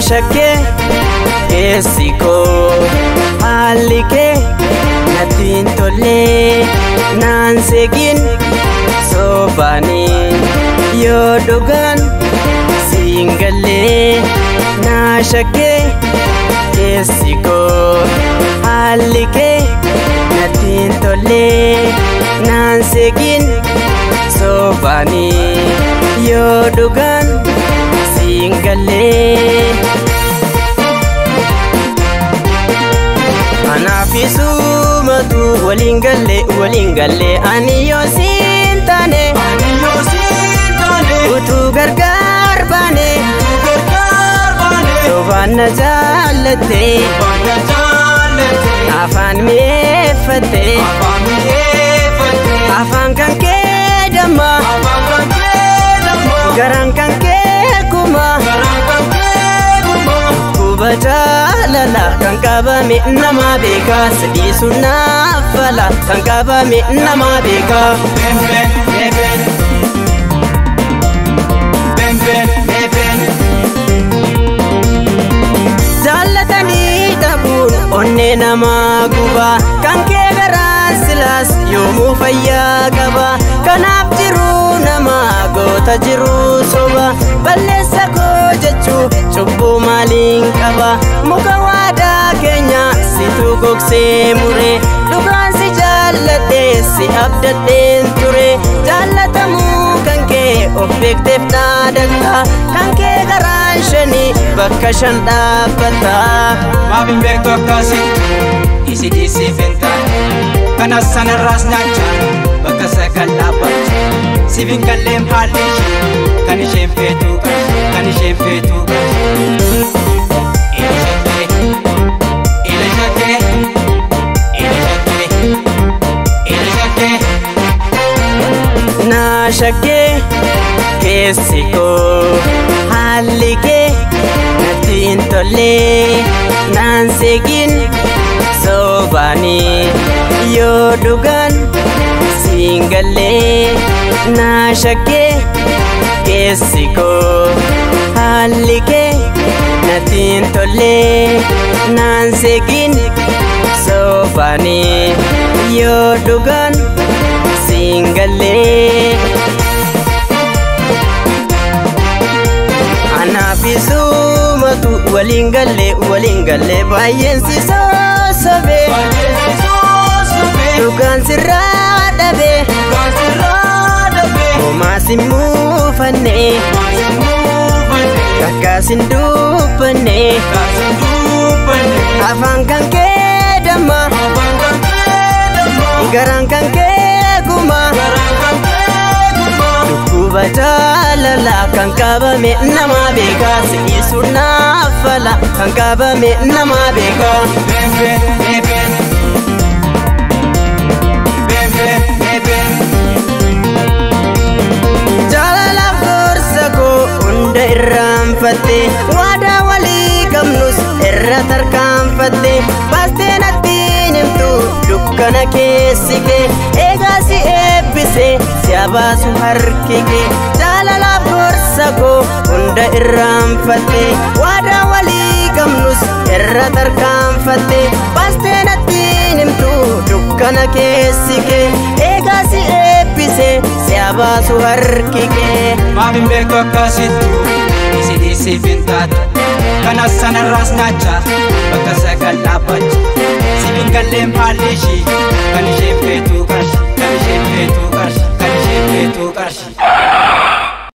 shakke keessiko haalike natin tolle nan segin sobani yodogan singalle na shakke keessiko haalike natin tolle nan segin sobani yodogan singalle anafisu matu walingalle ani yosintane utu gargar bane sobana jallate afan mefate afan kanke dama garang kanke kuma kubajalala kankaba me nama beka sadi sunna fala kankaba me nama beka ben jalatani tabun onne nama guba kanke garan silas yomu fayya gaba kanaf jiru nama gota jiru soba balesa ko jechu chubbu malin kaba muka wada kenya situ gokse mure dukan si jalate si abdaten ture jalatamu kanke objective dadata kanke garan shani bakashan dabata mabin bekto kasi isi venta kana sana rasnacha bakasakal abat sivin kalem halish kanishem fetu na shakke keessiko haalike natin tolle nan segin sobani yodugan singalle na shakke keessiko haalike natin tolle nan segin sobani yodugan singalle anafisu matu walingalle bayen si sobe dugan sirra dabe omasimu fanne kakasin dupane afan kanke dama garang kanke kuma kubajalala kankaba me nama beka si sunna fala kankaba me nama beka jalala gorsako unda irram fatte wada wali kamnus irra tarkam fatte bastenati nimtu dukkana keessike egasi ebbise siabasu harkike jalala gorsako unda irram fatte wada wali kamnus irra tarkam fatte bastenati nimtu dukkana keessike egasi ebbise siabasu harkike mabin bekto kasi isi venta kana sana rasnacha bakasakal abat sivin kalem halishi kanishem fetu karshi